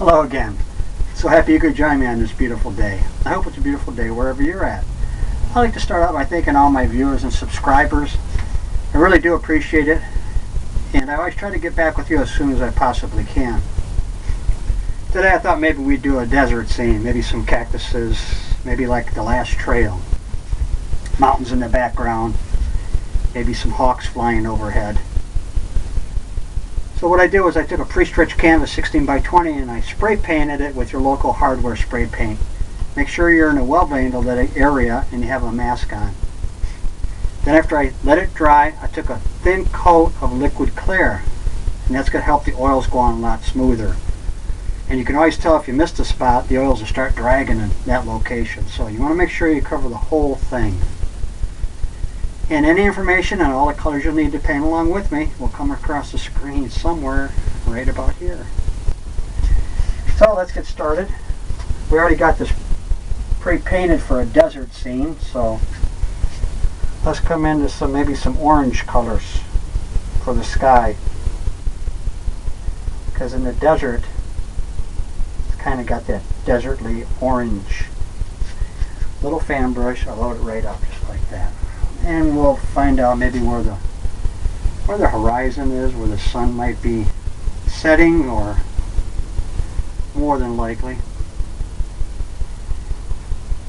Hello again. So happy you could join me on this beautiful day. I hope it's a beautiful day wherever you're at. I'd like to start out by thanking all my viewers and subscribers. I really do appreciate it, and I always try to get back with you as soon as I possibly can. Today I thought maybe we'd do a desert scene, maybe some cactuses, maybe like the last trail. Mountains in the background, maybe some hawks flying overhead. So what I did was I took a pre-stretched canvas 16 by 20 and I spray painted it with your local hardware spray paint. Make sure you're in a well-ventilated area and you have a mask on. Then after I let it dry, I took a thin coat of liquid clear, and that's going to help the oils go on a lot smoother. And you can always tell if you missed a spot, the oils will start dragging in that location. So you want to make sure you cover the whole thing. And any information on all the colors you'll need to paint along with me will come across the screen somewhere right about here. So let's get started. We already got this pre-painted for a desert scene, so let's come into maybe some orange colors for the sky. Because in the desert, it's kind of got that desertly orange. Little fan brush, I'll load it right up just like that. And we'll find out maybe where the horizon is, where the sun might be setting, or more than likely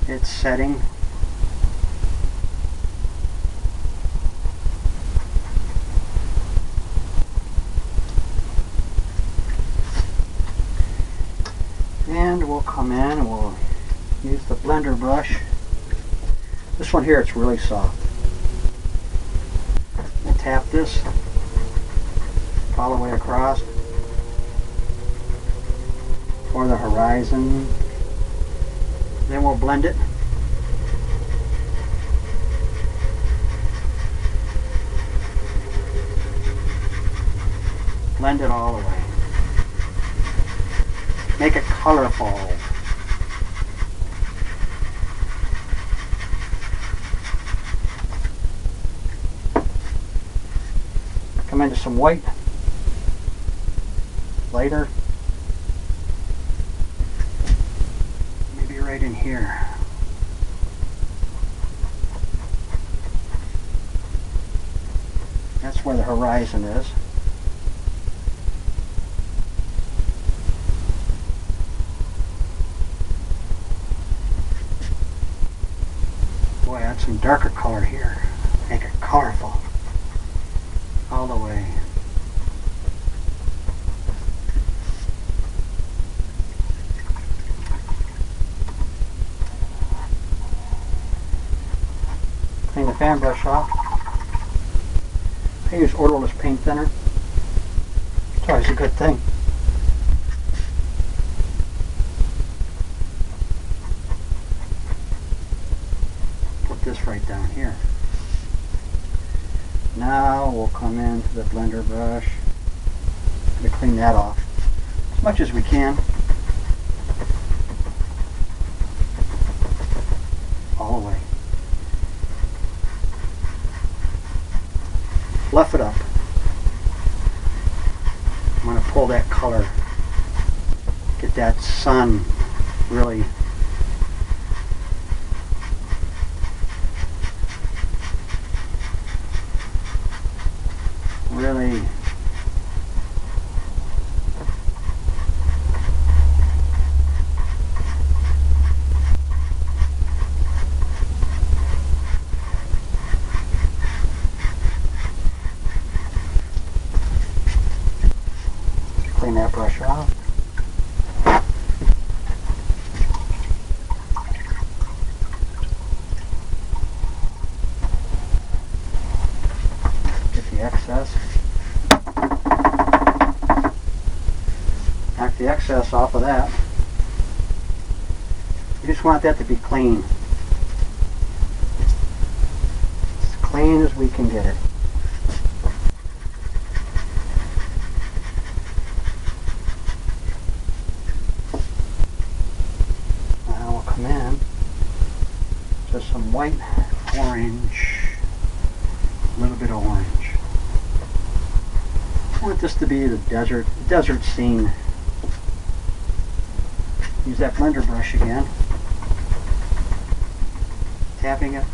it's setting. And we'll come in and we'll use the blender brush. This one here, it's really soft. We'll tap this all the way across for the horizon. Then we'll blend it. Blend it all the way. Make it colorful. Come into some white, lighter, maybe right in here. That's where the horizon is. Boy, add some darker color here. Make it colorful. All the way. Clean the fan brush off. I use odorless paint thinner. It's always a good thing. Put this right down here. Now we'll come into the blender brush to clean that off as much as we can. All the way. Fluff it up. I'm going to pull that color. Get that sun really clean that brush off. Get the excess. Knock the excess off of that. You just want that to be clean. As clean as we can get it. Now we'll come in. Just some white, orange, a little bit of orange. I want this to be the desert scene. Use that blender brush again. Tapping it.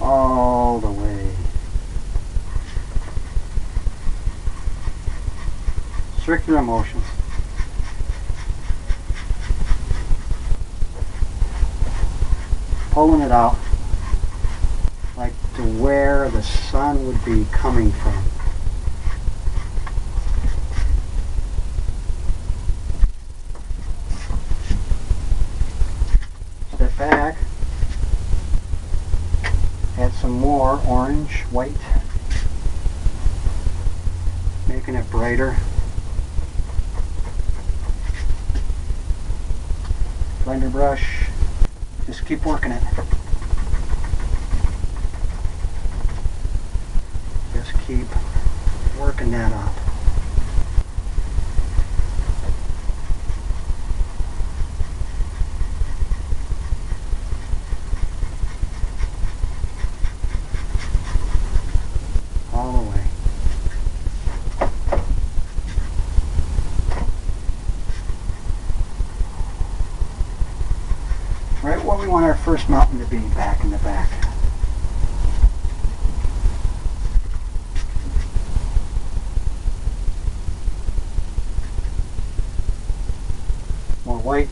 All the way. Circular motions. Pulling it out like to where the sun would be coming from. Step back. Add some more orange, white, making it brighter. Blender brush. Just keep working it. Just keep working that up. All the way. Right where we want our first mountain to be, back in the back. More white.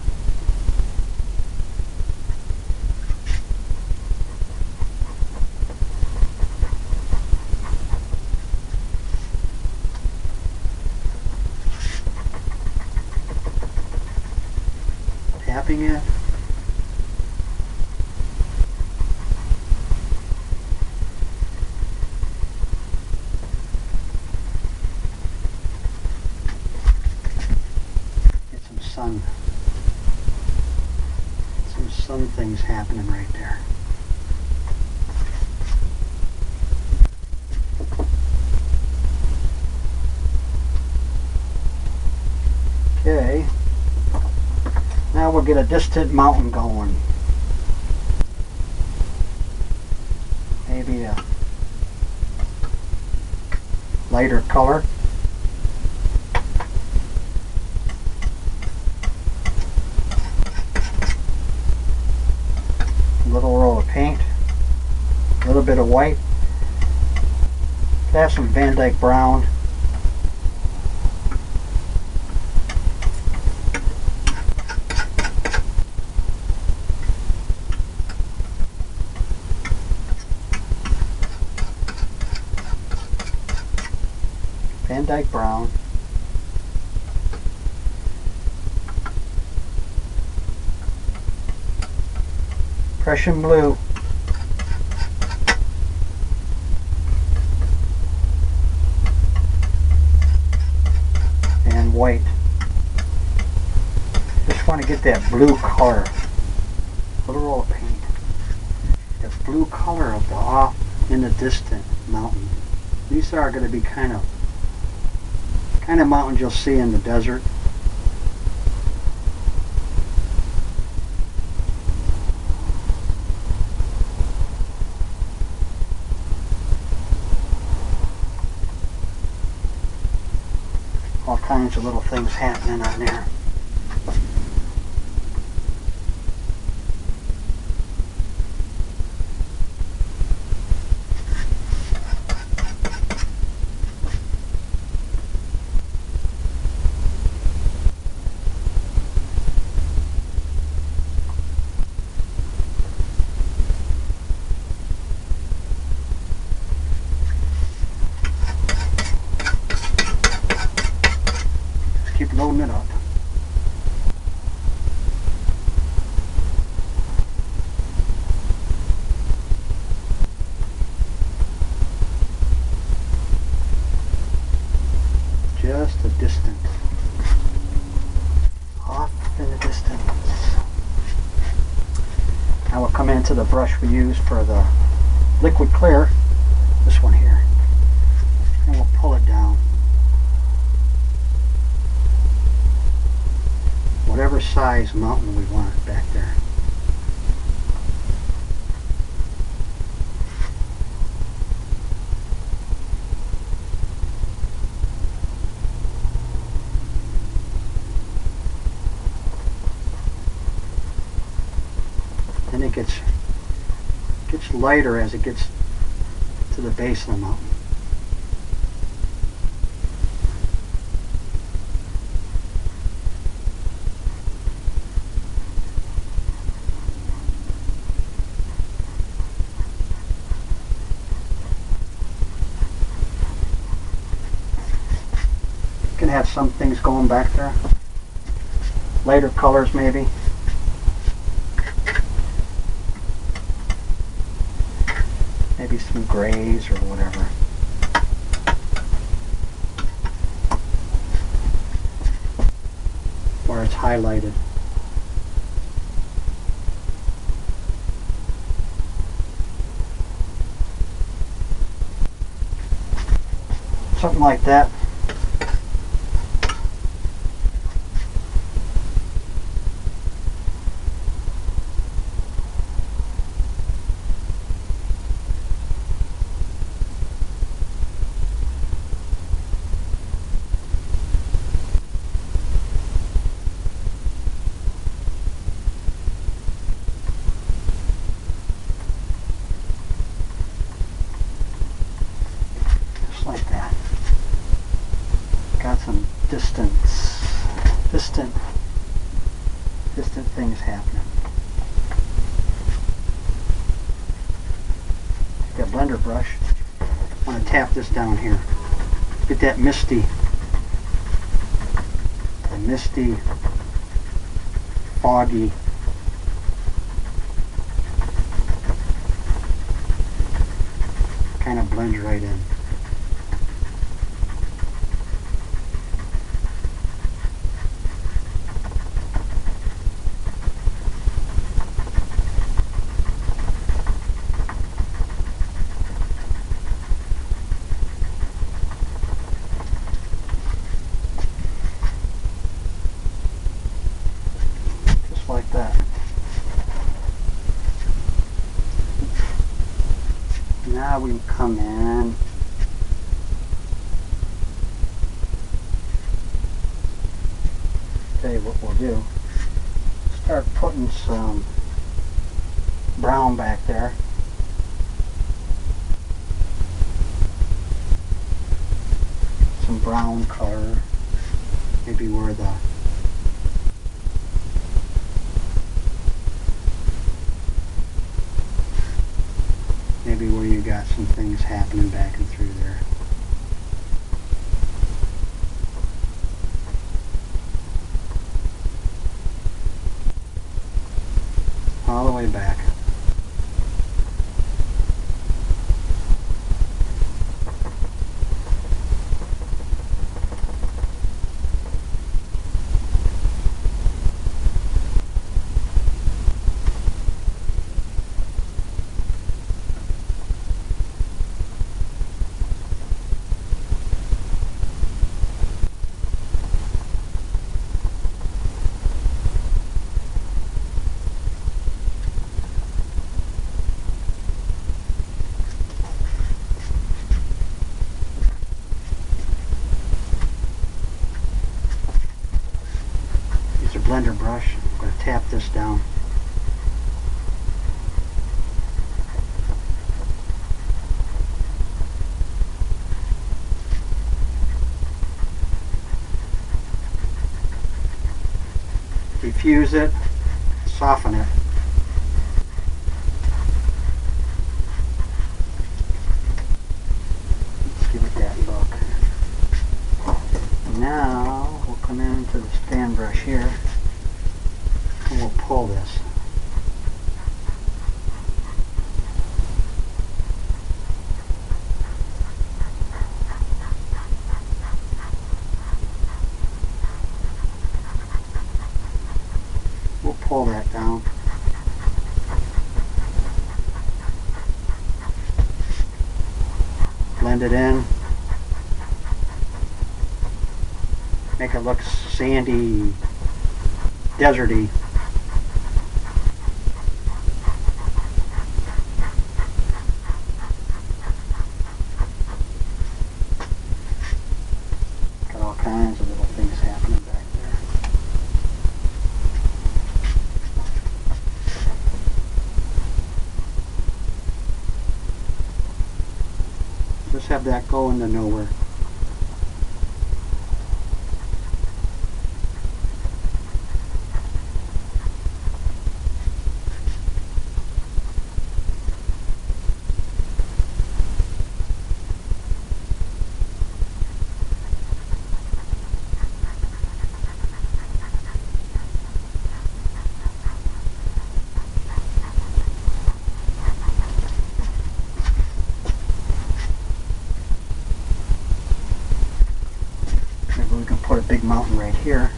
Tapping it. Some things happening right there. Okay, now we'll get a distant mountain going. Maybe a lighter color. Little roll of paint, a little bit of white. Could have some Van Dyke brown. Van Dyke brown. Prussian blue. And white. Just want to get that blue color. A little roll of paint. The blue color of the off in the distant mountain. These are going to be kind of mountains you'll see in the desert. All kinds of little things happening on there. Keep loading it up. Just a distance. Off in the distance. Now we'll come into the brush we use for the liquid clear. This one here. And we'll pull it down. Whatever size mountain we want back there. gets lighter as it gets to the base of the mountain. You can have some things going back there. Lighter colors maybe. Maybe some grays or whatever. Where it's highlighted. Something like that. Like that. Got some distant things happening. Take that blender brush. I want to tap this down here. Get that misty, foggy. Kind of blends right in. Like that. Now we come in. Tell you what we'll do. Start putting some brown back there. Some brown color. Maybe where the where you got some things happening back and through there. All the way back. Blender brush. I'm going to tap this down. Diffuse it, soften it. Let's give it that look. Now we'll come into the stand brush here. And we'll pull this. We'll pull that down. Blend it in. Make it look sandy, deserty. Kinds of little things happening back there. have that go into nowhere. Maybe we can put a big mountain right here.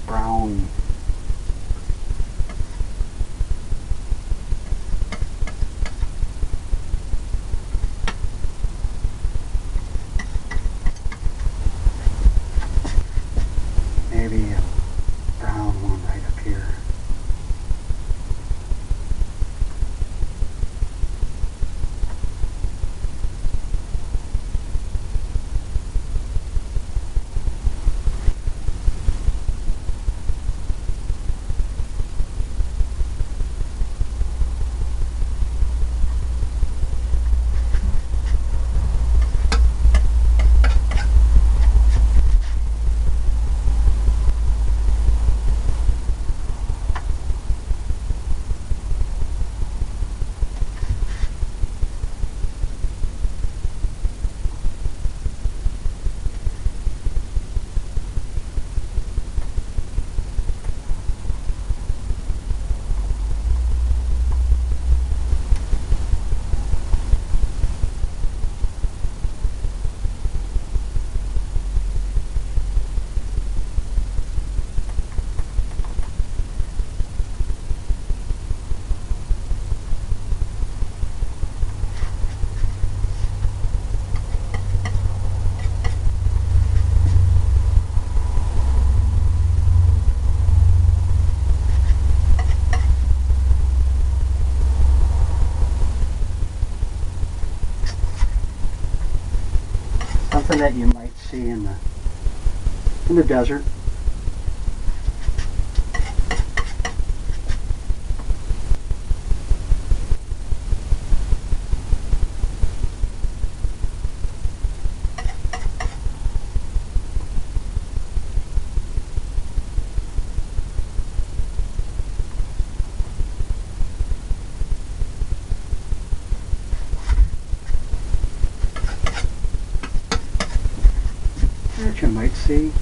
Brown. Maybe a brown one right up here. Something that you might see in the desert. That you might see.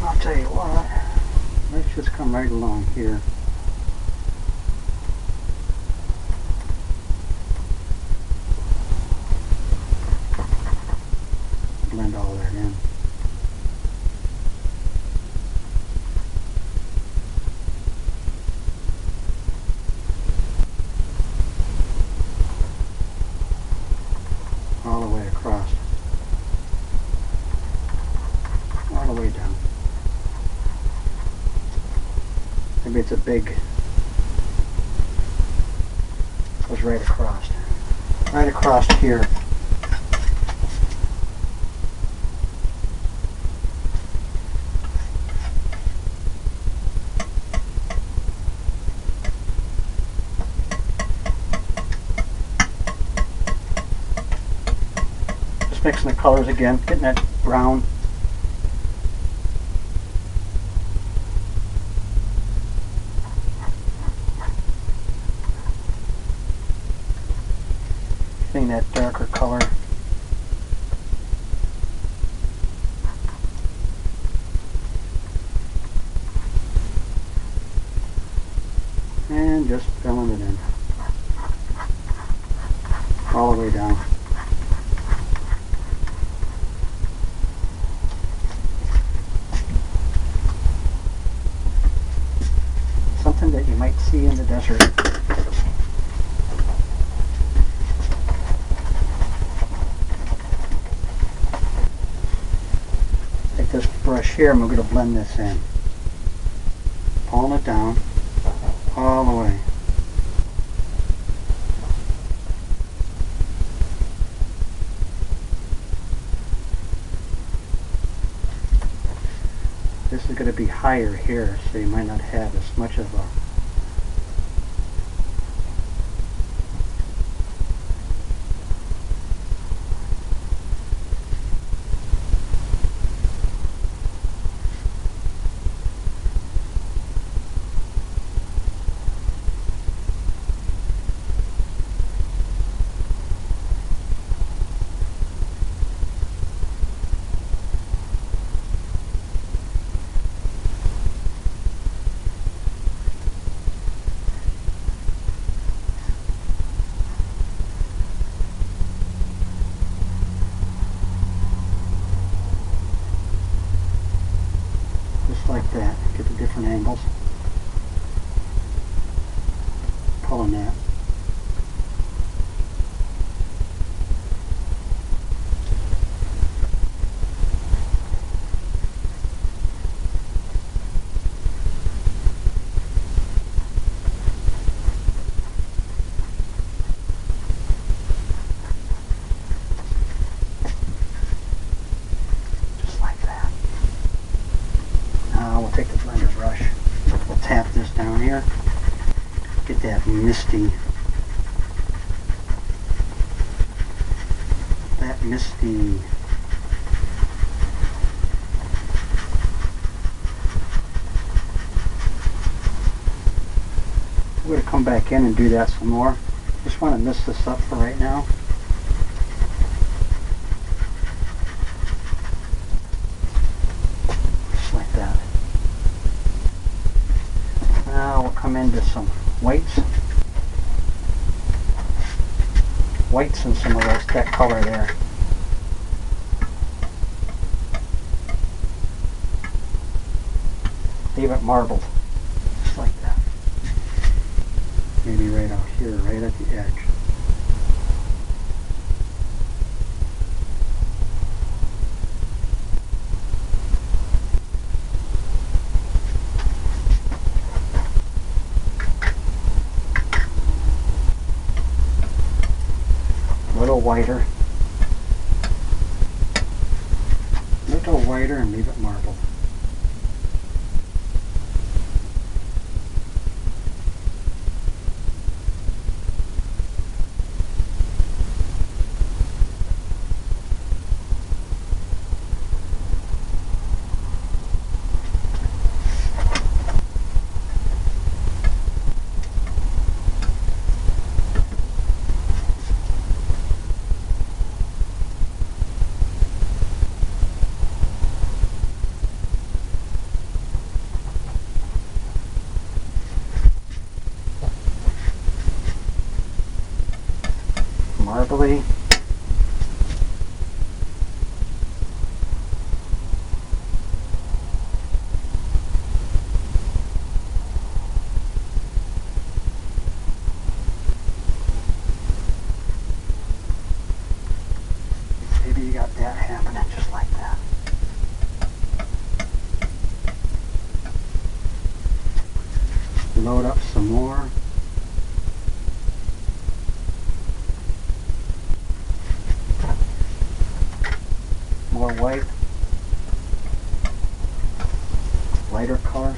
I'll tell you what, let's just come right along here. Blend all that in. All the way across. All the way down. Maybe it's a big, goes right across. Right across here. Just mixing the colors again, getting that brown. using that darker color. And just filling it in all the way down. Something that you might see in the desert. Take this brush here and we're going to blend this in. Pulling it down all the way. This is going to be higher here, so you might not have as much of a like that. Get the different angles. Pulling that. Take the blender brush, we'll tap this down here, get that misty we're going to come back in and do that some more. Just want to mist this up for right now. Just like that. Now we'll come into some whites and some of that color there. Leave it marbled, just like that. Maybe right out here, right at the edge. Whiter, little whiter, and leave it marbled. Marbly. Maybe you got that happening just like that. Load up some more. More white, lighter colors.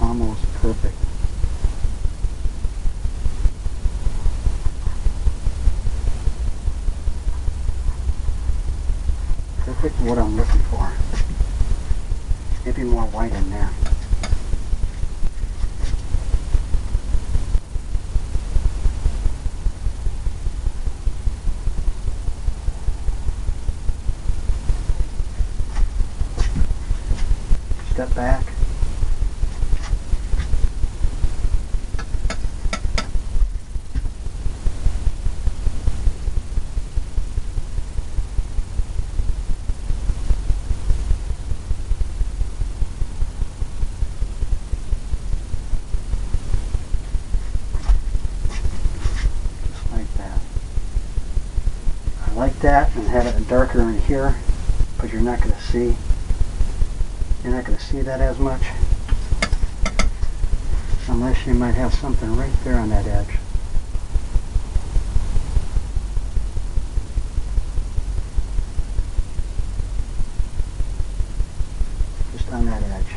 almost perfect. Perfect what I'm looking for. Maybe more white in there. Step back. Just like that. I like that, and have it darker in here, but you're not going to see. You're not going to see that as much, unless you might have something right there on that edge. Just on that edge.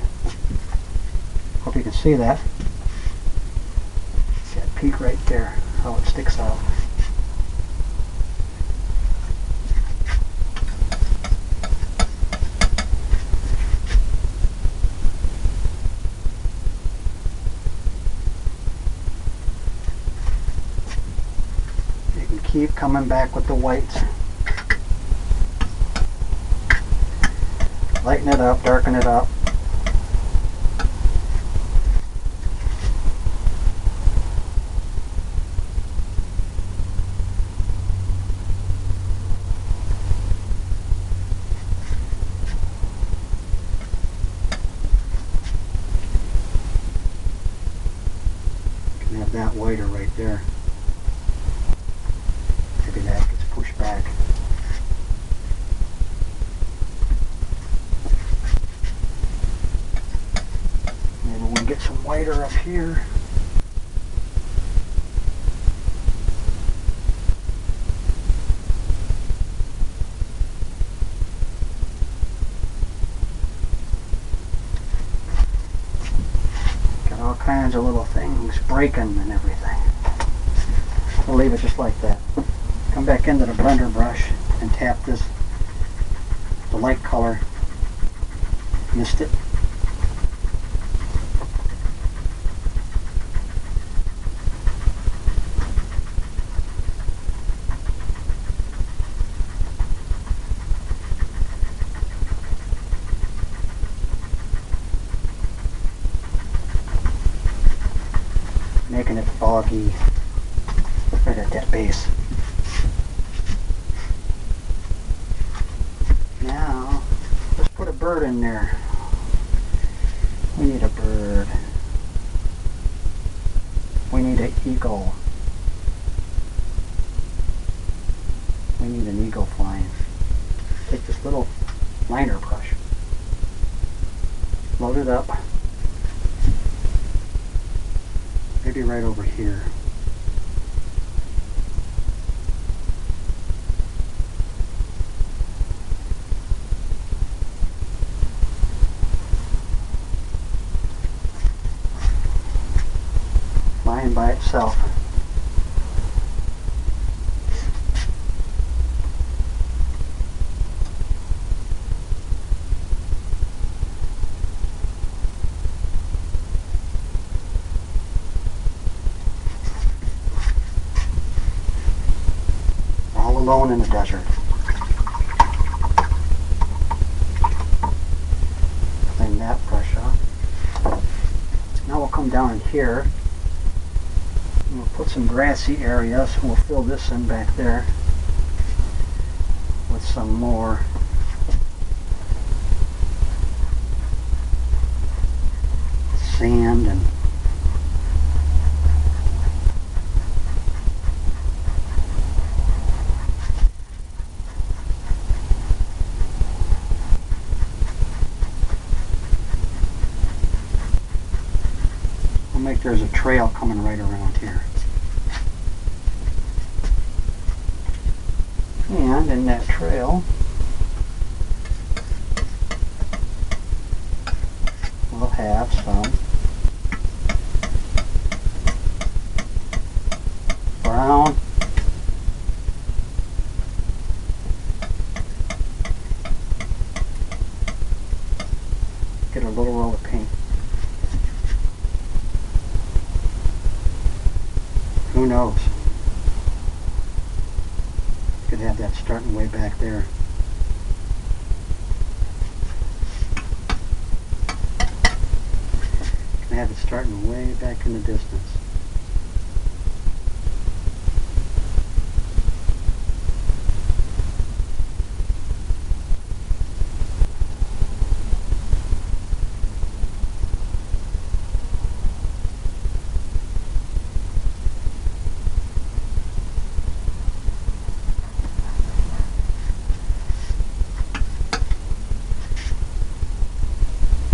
Hope you can see that. That peak right there, how it sticks out. Keep coming back with the whites. Lighten it up, darken it up. You can have that whiter right there. Maybe that gets pushed back. Maybe we'll get some whiter up here. Got all kinds of little things breaking and everything. We'll leave it just like that. Come back into the blender brush and tap this, the light color. Missed it. Making it foggy right at that base. Now, let's put a bird in there. We need a bird. We need an eagle. We need an eagle flying. Take this little liner brush. Load it up. Maybe right over here. Flying by itself. All alone in the desert. Clean that brush off. Now we'll come down in here. We'll put some grassy areas. We'll fill this in back there with some more sand and we'll make there's a trail coming right around here. And in that trail, we'll have some down. Get a little roll of paint. Who knows? Could have that starting way back there. Can have it starting way back in the distance.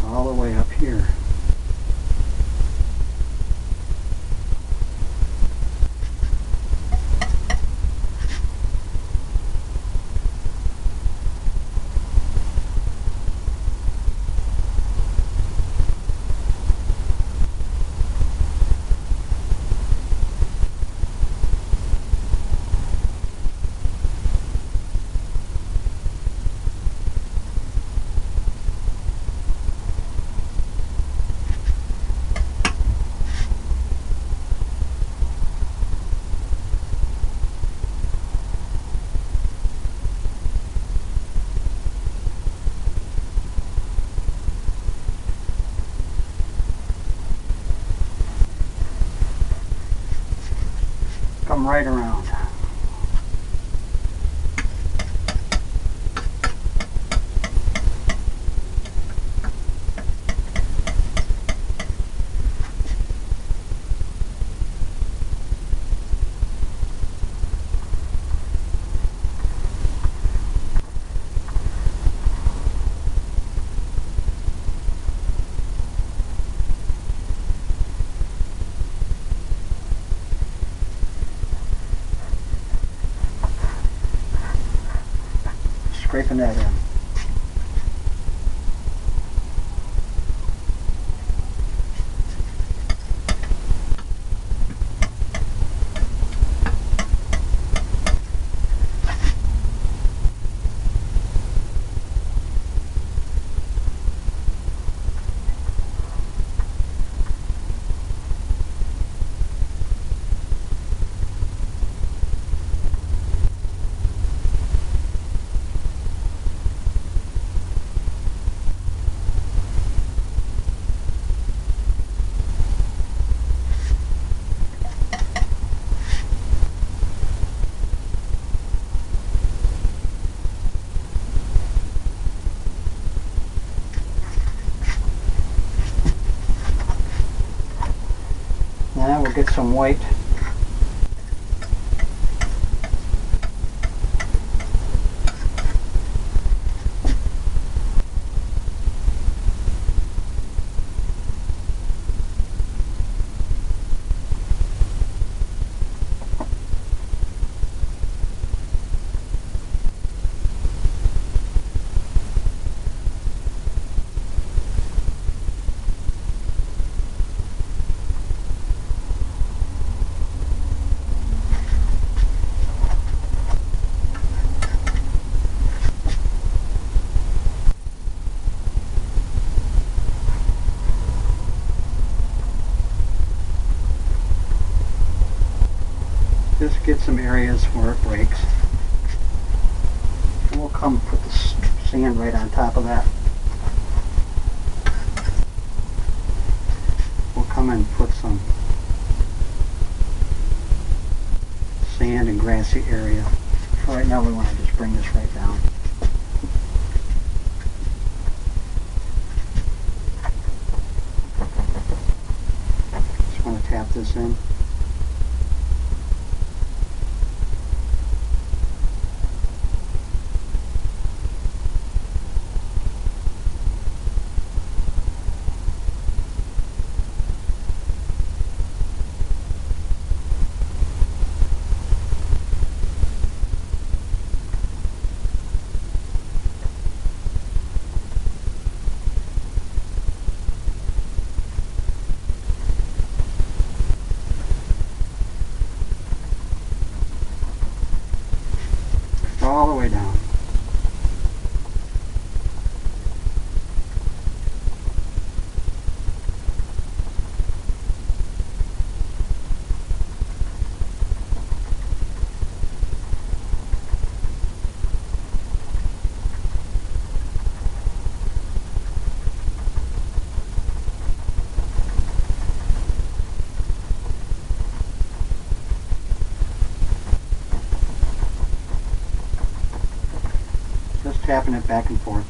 All the way up here. Come right around. Scraping that in. Now we'll get some white. Just get some areas where it breaks. And we'll come put the sand right on top of that. We'll come and put some sand and grassy area. For right now we want to just bring this right down. Just want to tap this in. tapping it back and forth.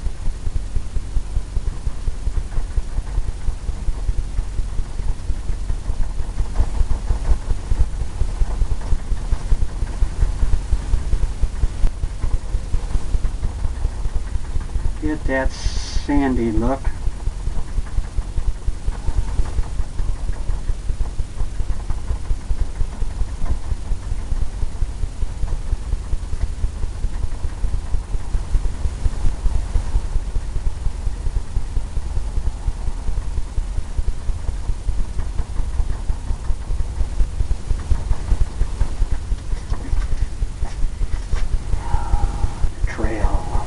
Get that sandy look. Trail.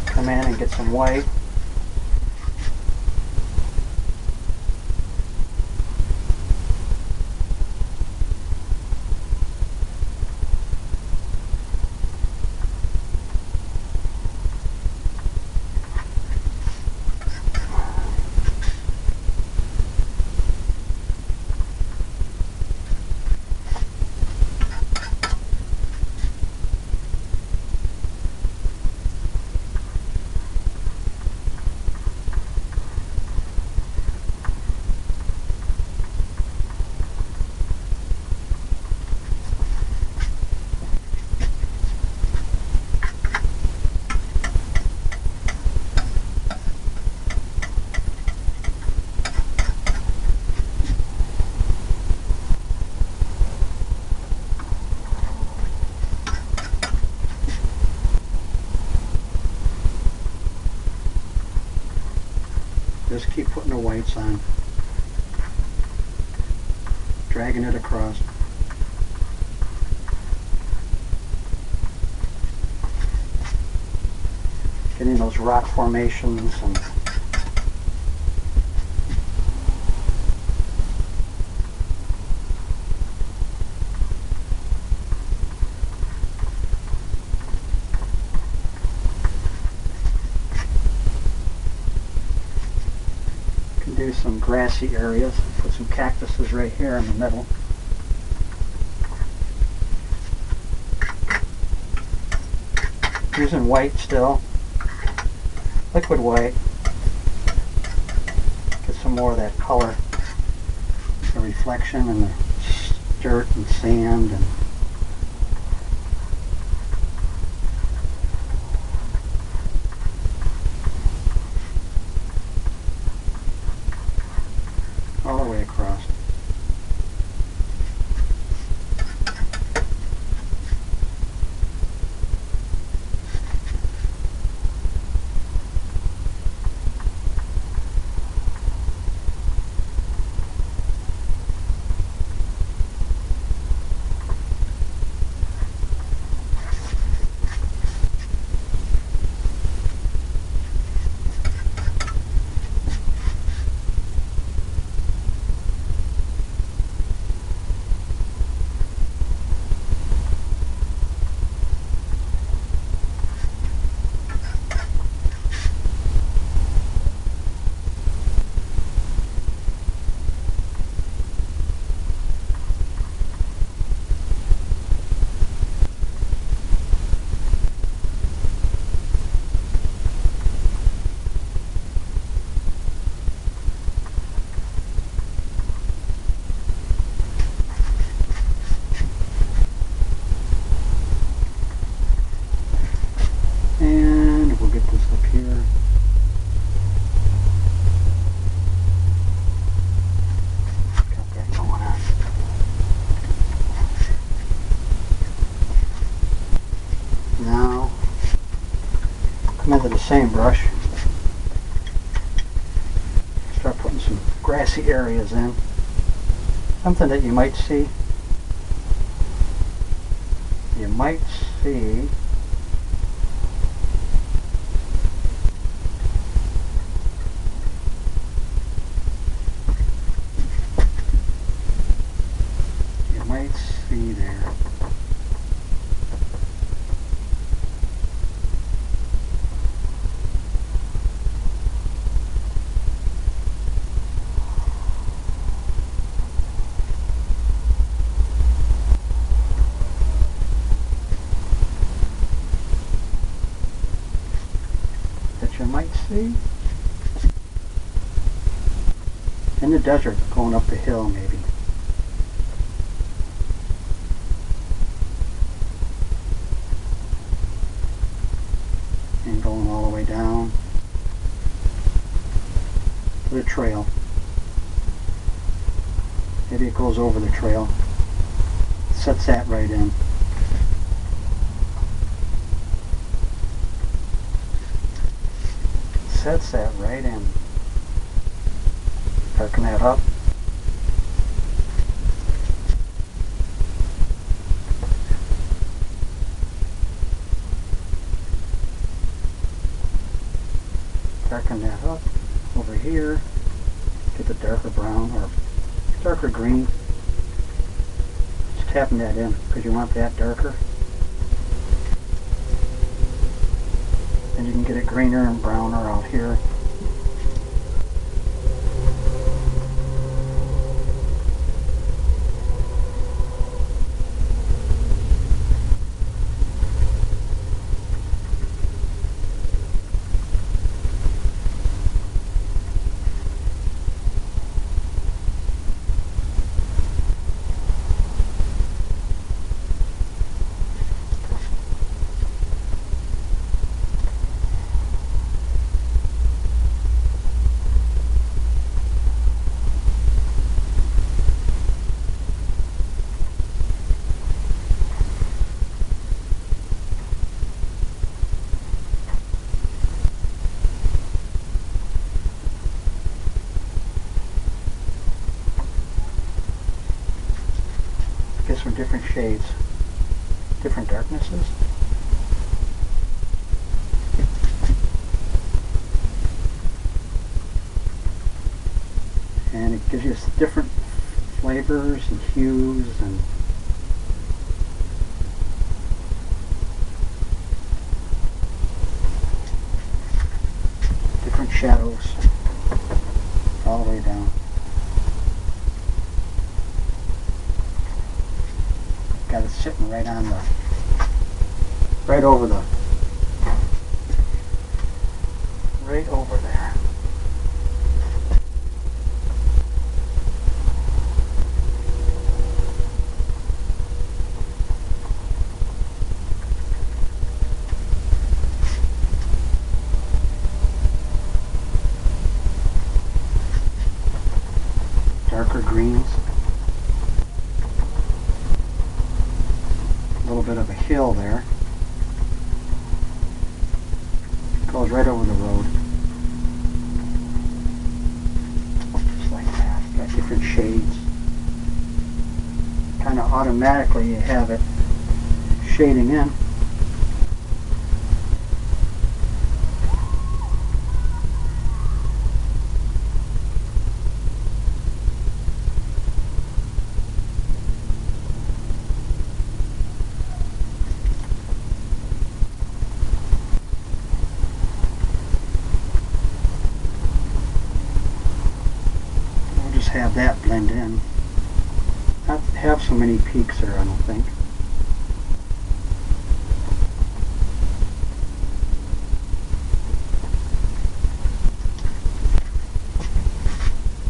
Come in and get some white. Just keep putting the whites on, dragging it across. Getting those rock formations and do some grassy areas. Put some cactuses right here in the middle. Using white still, liquid white. Get some more of that color, the reflection and the dirt and sand and all the way across. And we'll get this up here. Got that going on. Now, come into the same brush. Start putting some grassy areas in. Something that you might see. You might see there. you might see. In the desert, going up the hill maybe. And going all the way down to the trail. Maybe it goes over the trail. Sets that right in. Sets that right in. Darken that up. Darken that up over here. Get the darker brown or darker green. Just tapping that in because you want that darker. And you can get it greener and browner out here. Get some different shades, different darknesses. And it gives you different flavors and hues and different shadows all the way down. Got it sitting right on the, right over there. Darker greens. A little bit of a hill there. Goes right over the road. Just like that. Got different shades. Kind of automatically you have it shading in. Have that blend in. Not have so many peaks there, I don't think.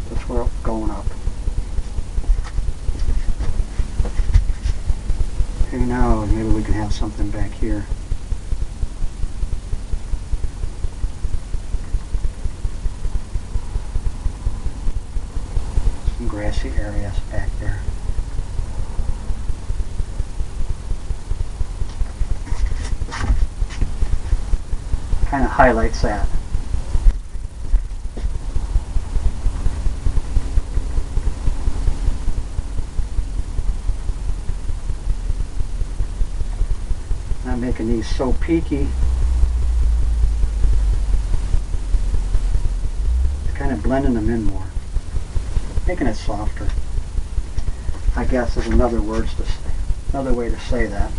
That's where it's going up. Who knows, maybe we can have something back here. Grassy areas back there. Kind of highlights that. Not making these so peaky. It's kind of blending them in more. Making it softer, I guess, is another way to say that.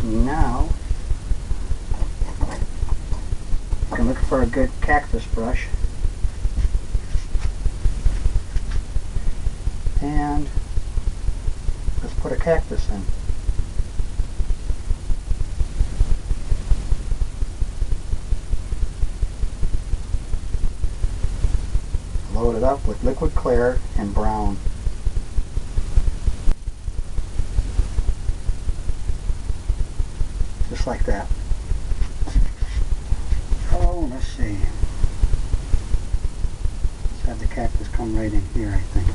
Now, you can look for a good cactus brush. And let's put a cactus in. Load it up with liquid clear and brown. Just like that. Oh, let's see. Let's have the cactus come right in here, I think.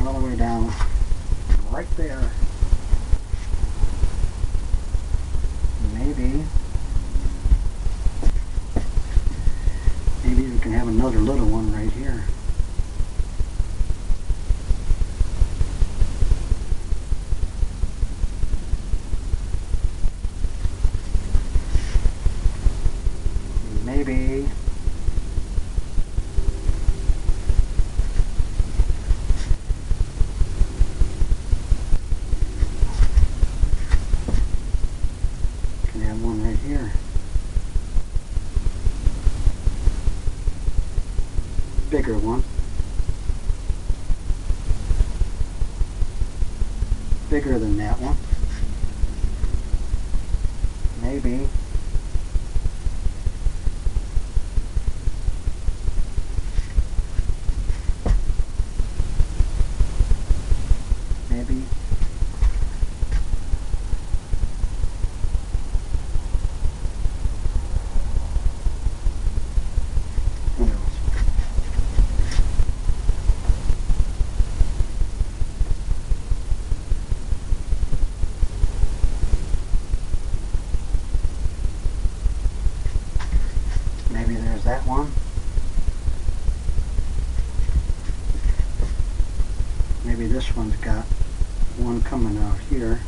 All the way down, right there. Maybe we can have another little one right here. Maybe can have one right here. Bigger one. Bigger than that one. Maybe. Maybe. Who knows? Maybe there's that one. Maybe this one's got one coming out here.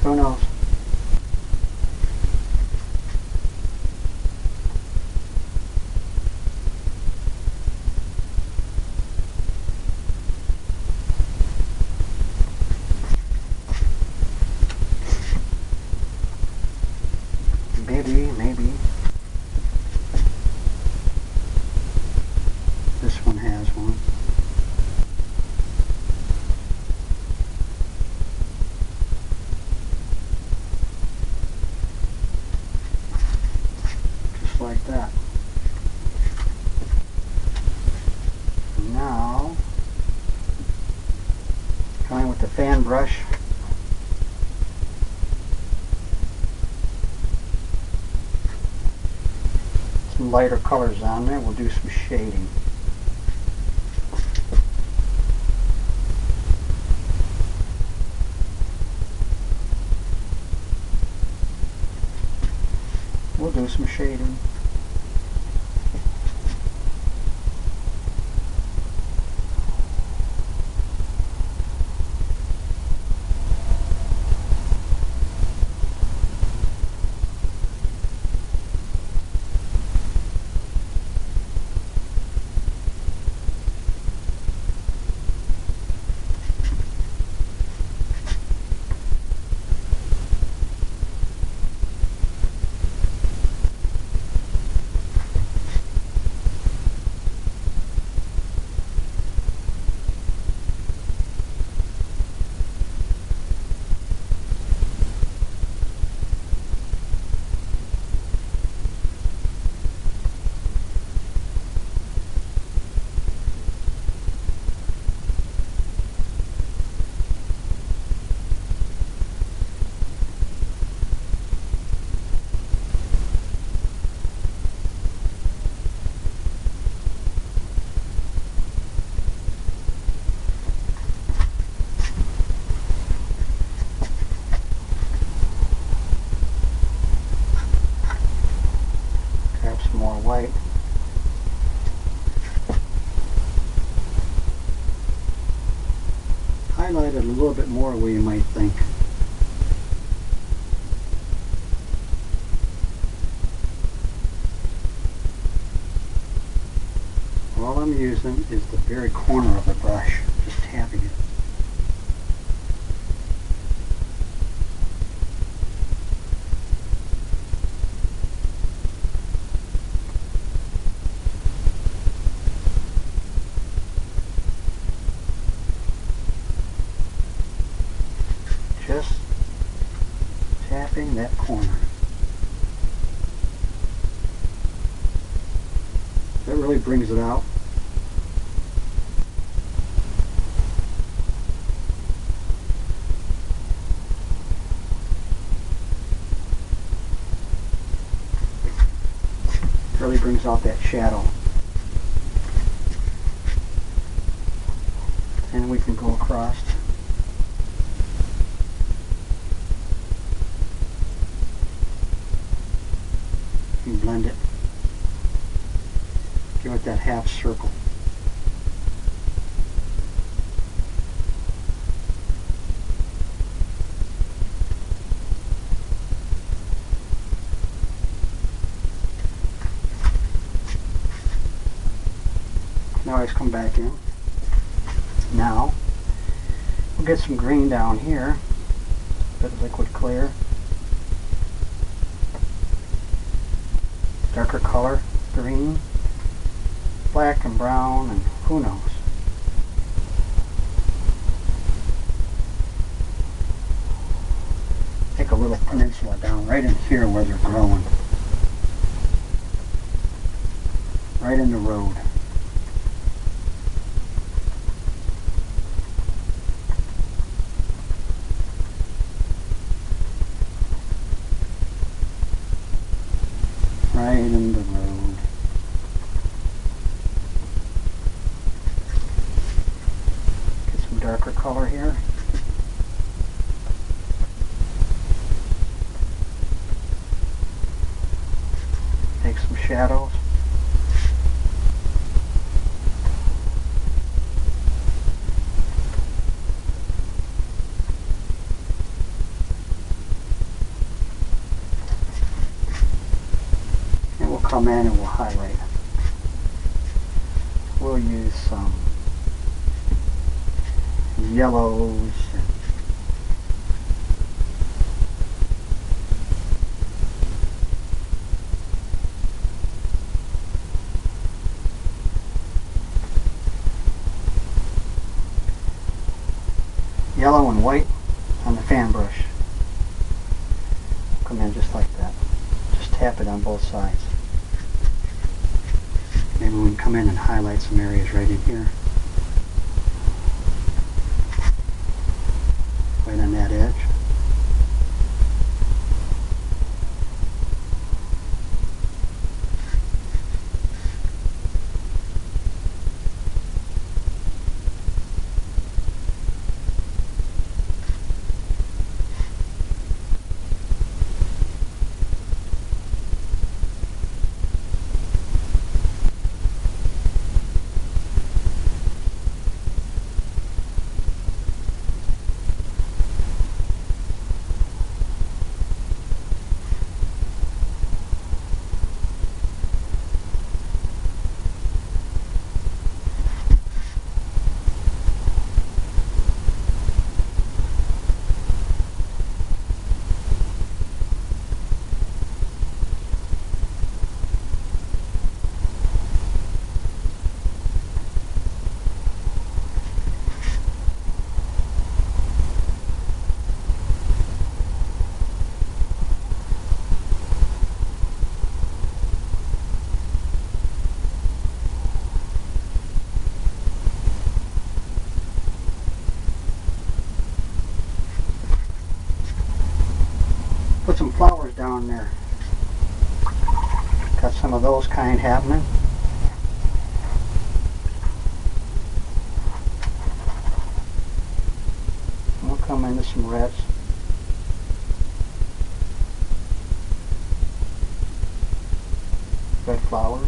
Who knows? Maybe. This one has one. Just like that. Now, going with the fan brush. Some lighter colors on there. We'll do some shading. We'll do some shading. highlight it a little bit more where you might think. All I'm using is the very corner of the brush, just tapping it. Just tapping that corner. That really brings it out. Really brings out that shadow. And we can go across. And blend it. Give it that half circle. Now I just come back in. Now we'll get some green down here. A bit of liquid clear. Darker color, green, black and brown, and who knows. Take a little peninsula down right in here where they're growing. Right in the road. Right in the road. Get some darker color here. Take some shadows. Come in and we'll highlight. We'll use some yellows and yellow and white on the fan brush. Come in just like that. Just tap it on both sides. Maybe we can come in and highlight some areas right in here. Right on that edge. Put some flowers down there. Got some of those kind happening. We'll come into some reds. Red flowers.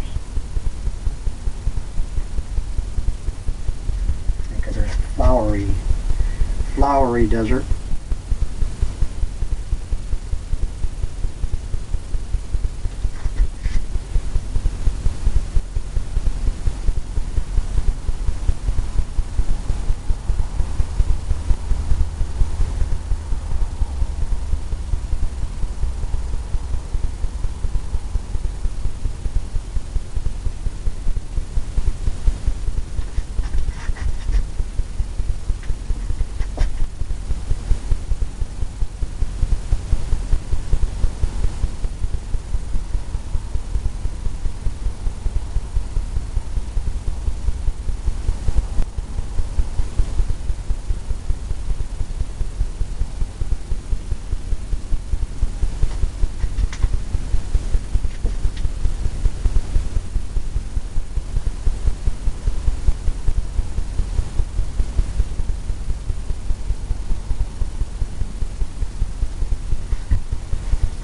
Because there's flowery flowery desert.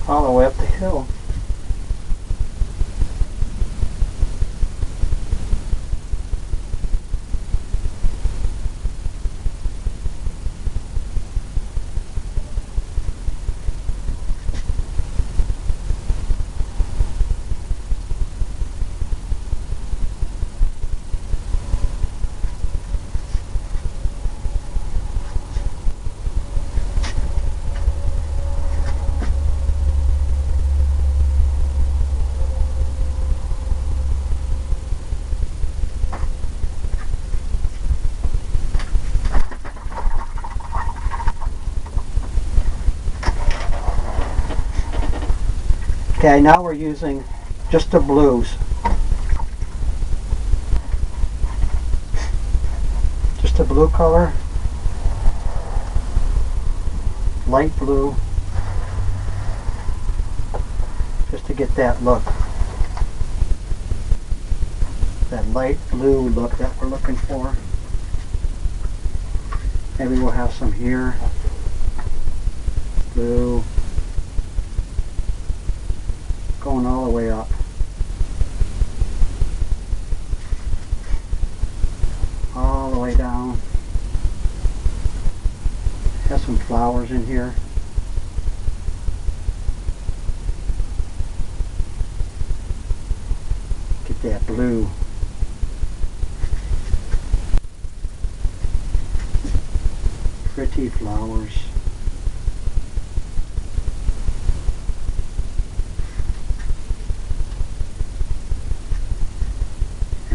All the way up the hill. Okay, now we're using just the blues. Just a blue color, light blue, just to get that look. That light blue look that we're looking for. Maybe we'll have some here. Blue. Going all the way up. All the way down. Has some flowers in here. Get that blue. Pretty flowers.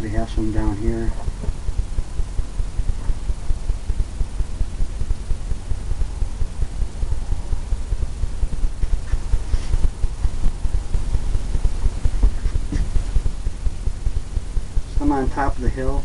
We have some down here. Some on top of the hill.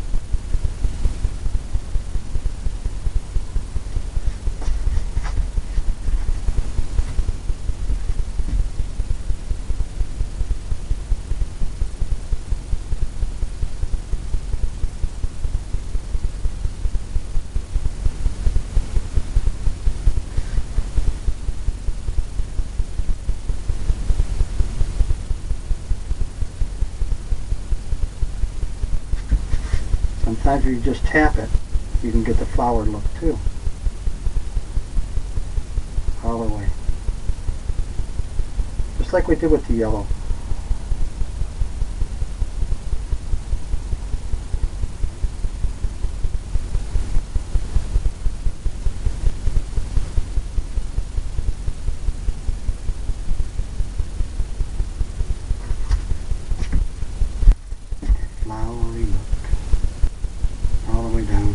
Sometimes if you just tap it, you can get the flower look too. All the way. Just like we did with the yellow. Flowery look. All the way down.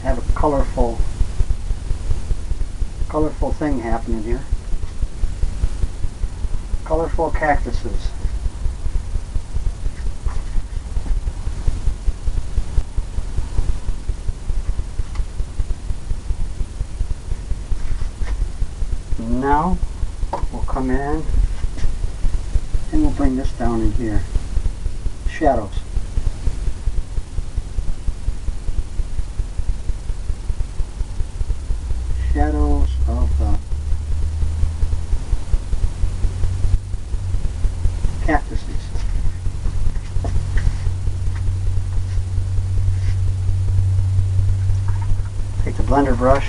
Have a colorful thing happening here. Colorful cactuses. Now we'll come in and we'll bring this down in here. Shadows. Shadows of the blender brush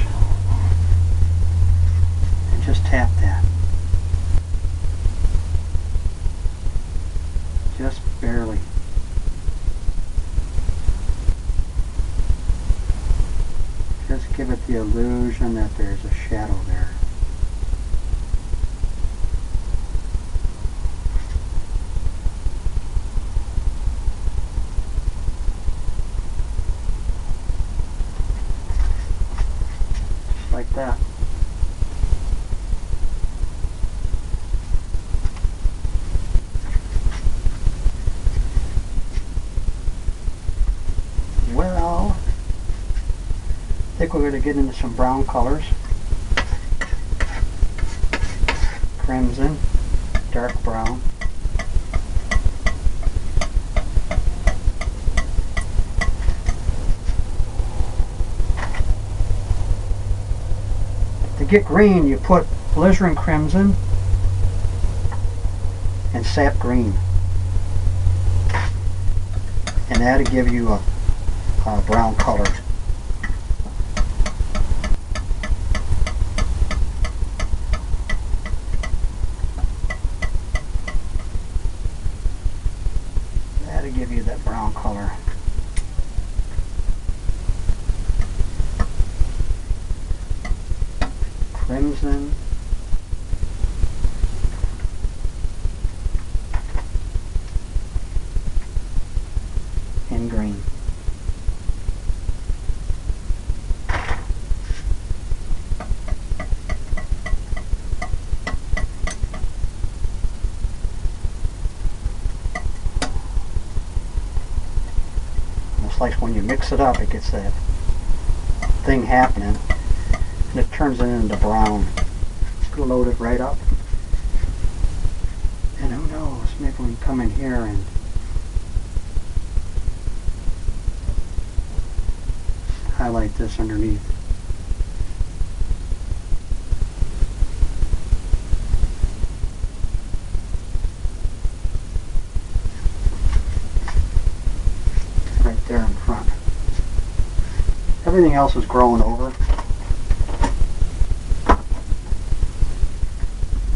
and just tap that. Just barely. Just give it the illusion that there's a shadow there. Just like that. Well, I think we're going to get into some brown colors. Crimson, dark brown. To get green, you put alizarin crimson and sap green. And that'll give you a brown color. That'll give you that brown color. Crimson. And green. Like when you mix it up, it gets that thing happening and it turns it into brown. Just gonna load it right up, and who knows, maybe we can come in here and highlight this underneath. There in front. Everything else is growing over.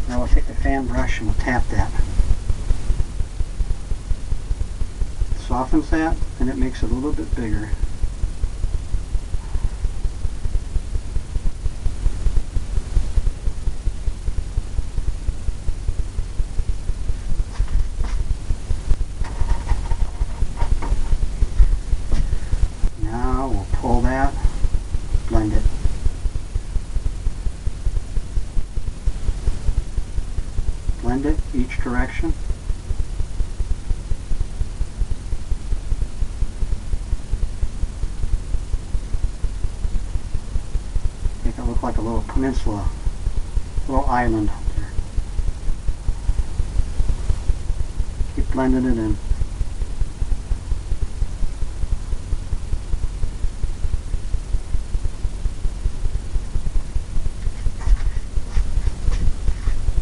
Now we'll take the fan brush and we'll tap that. It softens that and it makes it a little bit bigger. Pull that, blend it. Blend it each direction. Make it look like a little peninsula, a little island up there. Keep blending it in.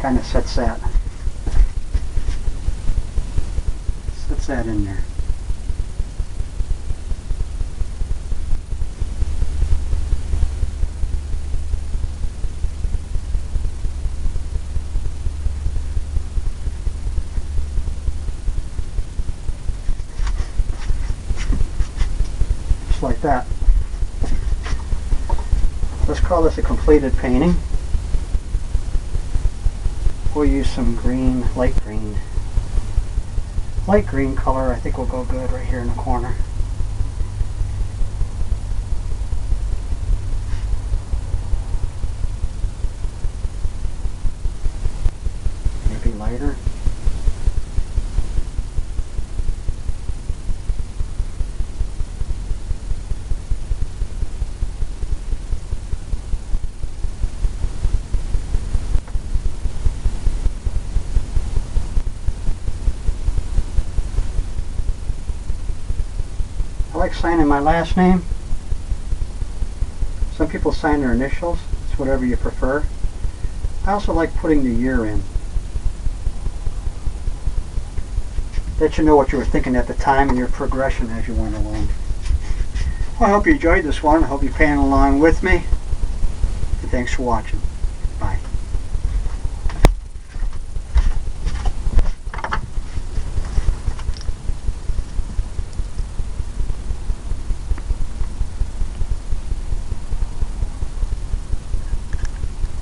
Kind of sets that in there. Just like that. Let's call this a completed painting. We'll use some green, light green. Light green color I think will go good right here in the corner. Maybe lighter. I like signing my last name. Some people sign their initials. It's whatever you prefer. I also like putting the year in. Let you know what you were thinking at the time and your progression as you went along. Well, I hope you enjoyed this one. I hope you painted along with me. And thanks for watching.